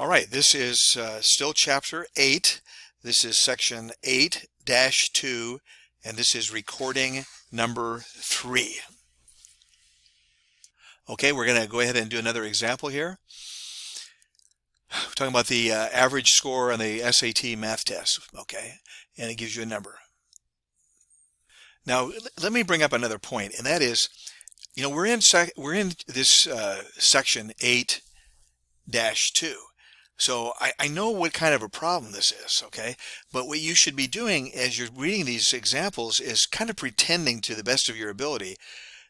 All right, this is still chapter 8. This is section 8-2, and this is recording number 3. Okay, we're going to go ahead and do another example here. We're talking about the average score on the SAT math test, okay, and it gives you a number. Now, let me bring up another point, and that is, we're in this section 8-2. So I know what kind of a problem this is, okay? But what you should be doing as you're reading these examples is kind of pretending to the best of your ability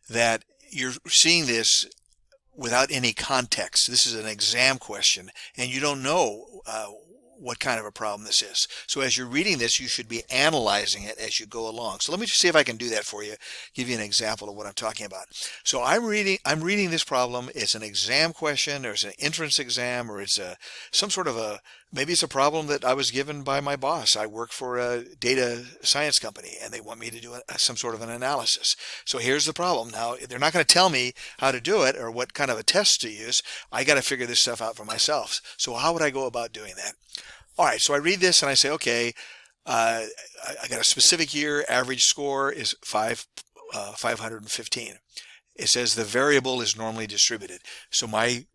that you're seeing this without any context. This is an exam question, and you don't know what kind of a problem this is. So as you're reading this, you should be analyzing it as you go along. So let me just see if I can do that for you, give you an example of what I'm talking about. So I'm reading this problem. It's an exam question, or it's an entrance exam, or it's some sort of maybe it's a problem that I was given by my boss. I work for a data science company, and they want me to do some sort of an analysis. So here's the problem. Now, they're not going to tell me how to do it or what kind of a test to use. I got to figure this stuff out for myself. So how would I go about doing that? All right, so I read this and I say, okay, I got a specific year. Average score is 515. It says the variable is normally distributed. So my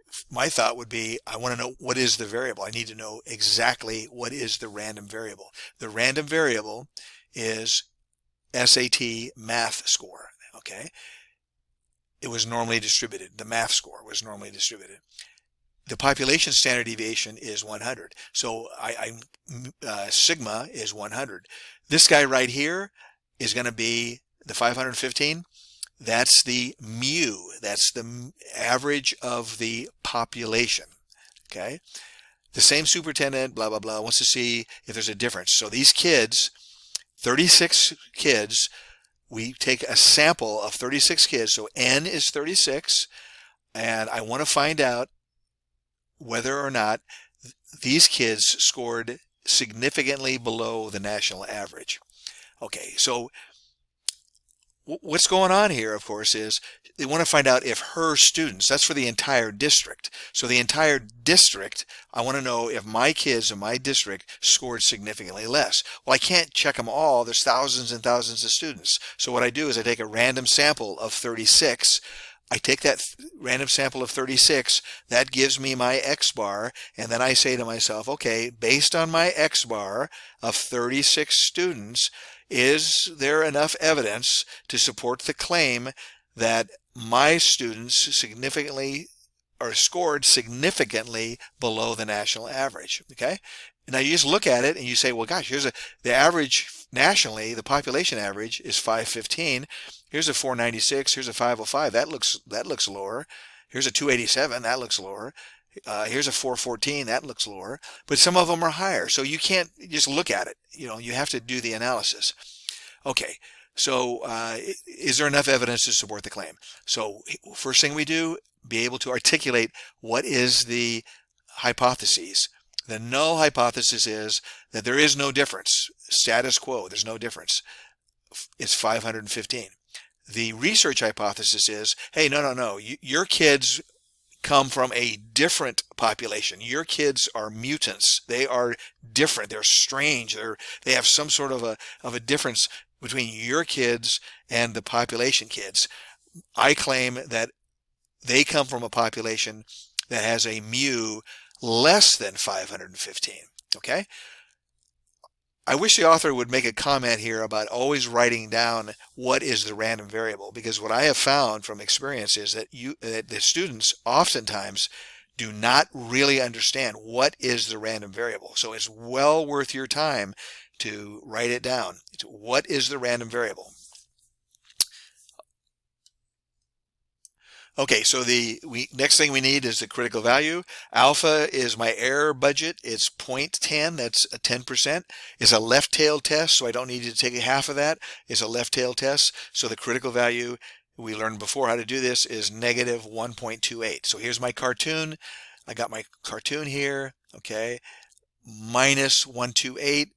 thought would be, I want to know what is the variable. I need to know exactly what is the random variable. The random variable is SAT math score, okay? It was normally distributed. The math score was normally distributed. The population standard deviation is 100. So sigma is 100. This guy right here is going to be the 515. That's the mu. That's the average of the population. Okay. The same superintendent, blah, blah, blah, wants to see if there's a difference. So these kids, 36 kids, we take a sample of 36 kids. So N is 36. And I want to find out whether or not these kids scored significantly below the national average. Okay, so what's going on here, of course, is they want to find out if her students, that's for the entire district. So the entire district, I want to know if my kids in my district scored significantly less. Well, I can't check them all. There's thousands and thousands of students. So what I do is I take a random sample of 36. I take that random sample of 36, that gives me my X bar, and then I say to myself, okay, based on my X bar of 36 students, is there enough evidence to support the claim that my students significantly or scored significantly below the national average? Okay. Now you just look at it and you say, well, gosh, the average nationally, the population average is 515. Here's a 496. Here's a 505. That looks lower. Here's a 287. That looks lower. Here's a 414. That looks lower. But some of them are higher. So you can't just look at it. You have to do the analysis. Okay. So is there enough evidence to support the claim? So first thing we do, be able to articulate what is the hypotheses. The null hypothesis is that there is no difference. Status quo, there's no difference. It's 515. The research hypothesis is, hey, no. Your kids come from a different population. Your kids are mutants. They are different. They're strange. They have some sort of a difference between your kids and the population kids. I claim that they come from a population that has a mu less than 515. Okay. I wish the author would make a comment here about always writing down what is the random variable, because what I have found from experience is that the students oftentimes do not really understand what is the random variable. So it's well worth your time to write it down. What is the random variable? Okay, so the next thing we need is the critical value. Alpha is my error budget. It's 0.10. That's a 10%. It's a left tail test, so I don't need to take half of that. It's a left tail test. So the critical value, we learned before how to do this, is negative 1.28. So here's my cartoon. I got my cartoon here, okay, minus 128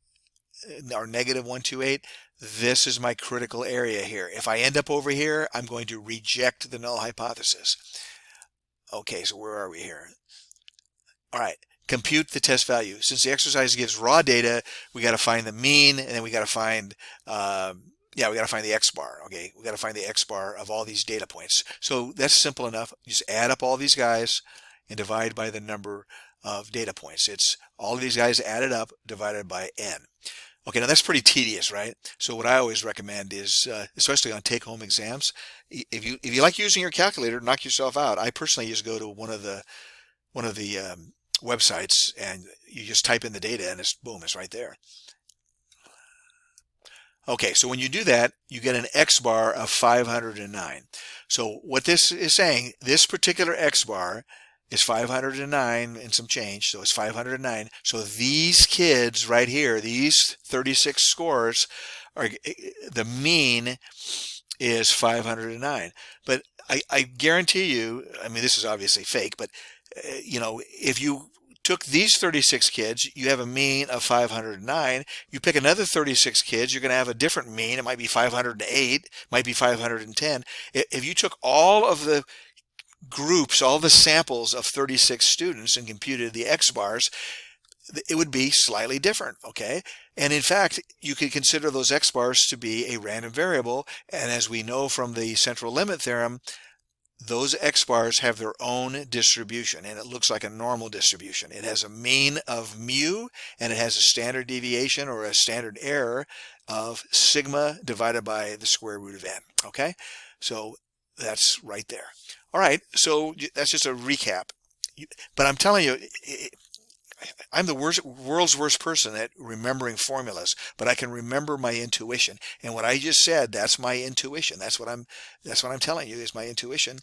or negative 128. This is my critical area here. If I end up over here, I'm going to reject the null hypothesis. Okay, so where are we here? All right, compute the test value. Since the exercise gives raw data, we got to find the mean, and then we got to find, yeah, we got to find the X bar. Okay, we got to find the X bar of all these data points. So that's simple enough. Just add up all these guys and divide by the number of data points. It's all of these guys added up divided by n. Okay, now that's pretty tedious, right? So what I always recommend is, especially on take-home exams, if you like using your calculator, knock yourself out. I personally just go to one of the websites, and you just type in the data, and it's boom, it's right there. Okay, so when you do that, you get an X bar of 509. So what this is saying, this particular X bar is 509 and some change, so it's 509. So these kids right here, these 36 scores, are the mean is 509. But I guarantee you, I mean, this is obviously fake, but you know, if you took these 36 kids, you have a mean of 509. You pick another 36 kids, you're going to have a different mean. It might be 508, might be 510. If you took all of the groups, all the samples of 36 students and computed the X bars, it would be slightly different, okay? And in fact, you could consider those X bars to be a random variable. And as we know from the central limit theorem, those X bars have their own distribution, and it looks like a normal distribution. It has a mean of mu, and it has a standard deviation or a standard error of sigma divided by the square root of n, okay? So that's right there. All right, so that's just a recap. But I'm telling you, I'm the world's worst person at remembering formulas, but I can remember my intuition. And what I just said, that's my intuition. That's what I'm telling you is my intuition.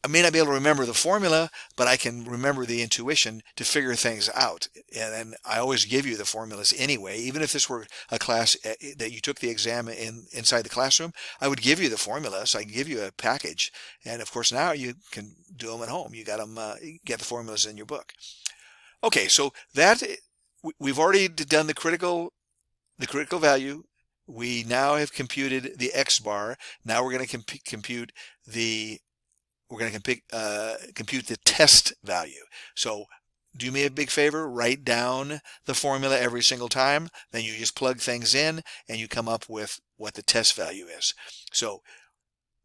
I may not be able to remember the formula, but I can remember the intuition to figure things out. And I always give you the formulas anyway. Even if this were a class that you took the exam inside the classroom, I would give you the formula. So I can give you a package. And of course, now you can do them at home. You got them, get the formulas in your book. Okay, so that we've already done the critical value. We now have computed the X bar. Now we're going to compute the test value. So do me a big favor, write down the formula every single time. Then you just plug things in and you come up with what the test value is. So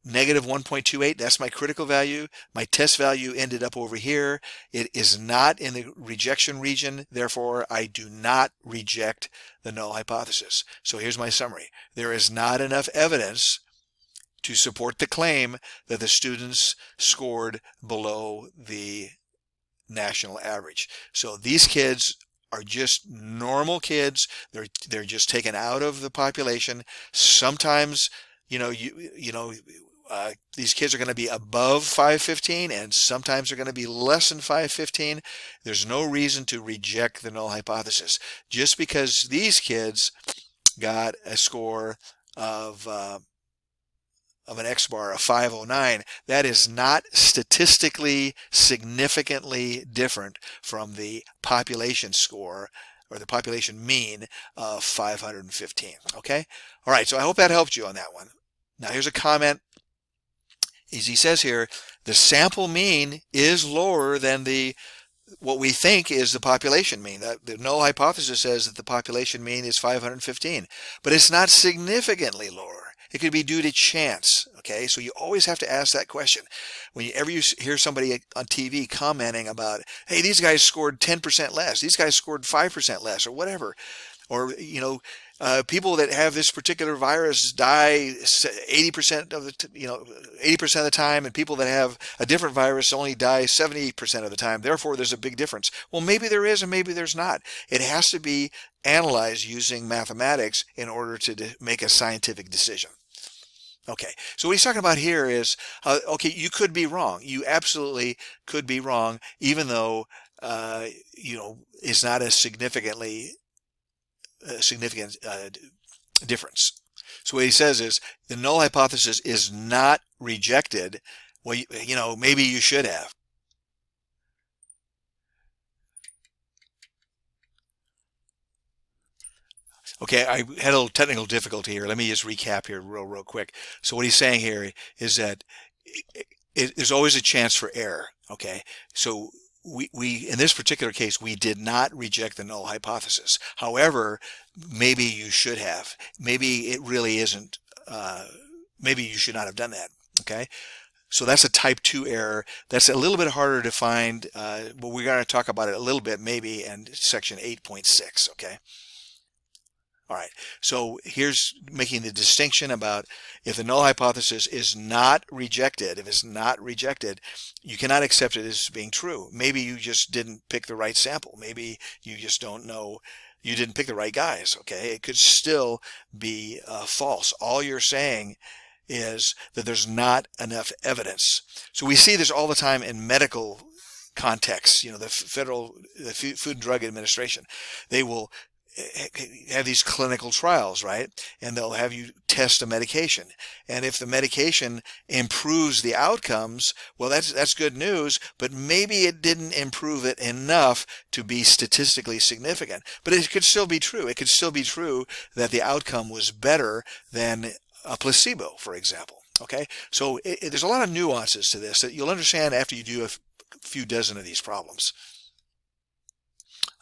negative 1.28, that's my critical value. My test value ended up over here. It is not in the rejection region. Therefore, I do not reject the null hypothesis. So here's my summary. There is not enough evidence to support the claim that the students scored below the national average. So these kids are just normal kids. They're just taken out of the population. Sometimes, these kids are going to be above 515, and sometimes they're going to be less than 515. There's no reason to reject the null hypothesis. Just because these kids got a score of an X bar of 509, that is not statistically significantly different from the population score or the population mean of 515. Okay? All right, so I hope that helped you on that one. Now here's a comment. As he says here, the sample mean is lower than what we think is the population mean. The null hypothesis says that the population mean is 515, but it's not significantly lower. It could be due to chance. Okay, so you always have to ask that question. Whenever you hear somebody on TV commenting about, hey, these guys scored 10% less, these guys scored 5% less, or whatever, or people that have this particular virus die 80% of the 80% of the time, and people that have a different virus only die 70% of the time. Therefore, there's a big difference. Well, maybe there is, and maybe there's not. It has to be analyzed using mathematics in order to make a scientific decision. Okay, so what he's talking about here is, okay, you could be wrong. You absolutely could be wrong, even though it's not a significant difference. So what he says is the null hypothesis is not rejected. Well, maybe you should have. Okay, I had a little technical difficulty here. Let me just recap here real quick. So what he's saying here is that there's always a chance for error. Okay, so we in this particular case, we did not reject the null hypothesis. However, maybe you should have. Maybe it really isn't. Maybe you should not have done that. Okay. So that's a type 2 error. That's a little bit harder to find, but we're going to talk about it a little bit maybe in section 8.6. Okay. All right, so here's making the distinction about if the null hypothesis is not rejected, if it's not rejected, you cannot accept it as being true. Maybe you just didn't pick the right sample. Maybe you just don't know, you didn't pick the right guys, okay? It could still be false. All you're saying is that there's not enough evidence. So we see this all the time in medical contexts, you know, the Food and Drug Administration. They will have these clinical trials, right? And they'll have you test a medication. And if the medication improves the outcomes, well, that's good news, but maybe it didn't improve it enough to be statistically significant. But it could still be true. It could still be true that the outcome was better than a placebo, for example. Okay? So there's a lot of nuances to this that you'll understand after you do a few dozen of these problems.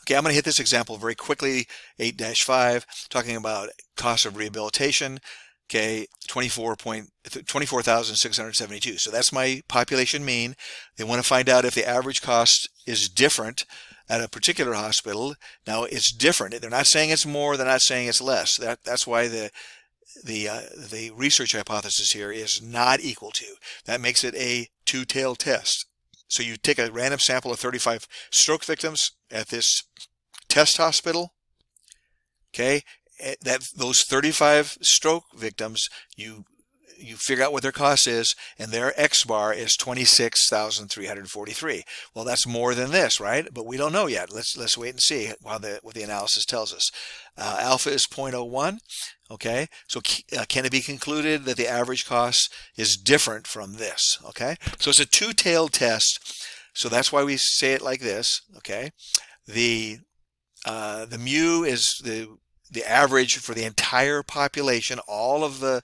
Okay, I'm going to hit this example very quickly, 8-5, talking about cost of rehabilitation. Okay, 24,672. So that's my population mean. They want to find out if the average cost is different at a particular hospital. Now, it's different. They're not saying it's more. They're not saying it's less. That's why the research hypothesis here is not equal to. That makes it a two-tailed test. So you take a random sample of 35 stroke victims at this test hospital. Okay, those 35 stroke victims, you figure out what their cost is, and their X bar is 26,343. Well, that's more than this, right? But we don't know yet. Let's wait and see what the analysis tells us. Alpha is 0.01. Okay, so can it be concluded that the average cost is different from this? Okay, so it's a two-tailed test. So that's why we say it like this. Okay, the mu is the average for the entire population, all of the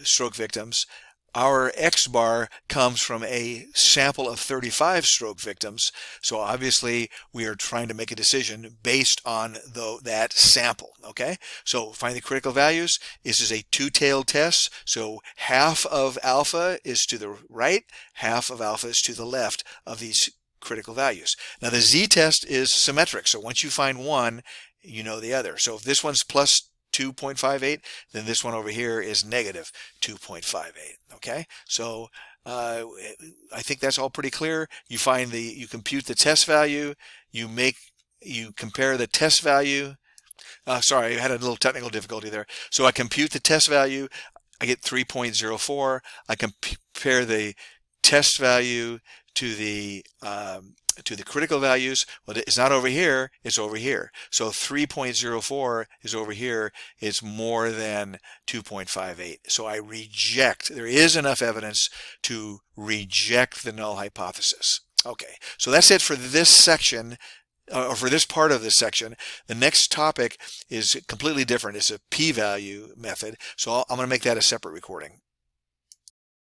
stroke victims. Our X bar comes from a sample of 35 stroke victims. So obviously we are trying to make a decision based on that sample. Okay, so find the critical values. This is a two-tailed test. So half of alpha is to the right, half of alpha is to the left of these critical values. Now the z-test is symmetric. So once you find one, you know the other. So if this one's plus 2.58, then this one over here is negative 2.58. Okay, so I think that's all pretty clear. You compute the test value. You compare the test value. Sorry, I had a little technical difficulty there. So I compute the test value. I get 3.04. I compare the test value to the critical values. Well, it's not over here, it's over here. So 3.04 is over here. It's more than 2.58. So I reject. There is enough evidence to reject the null hypothesis. Okay, so that's it for this section, or for this part of this section. The next topic is completely different. It's a p-value method. So I'm going to make that a separate recording.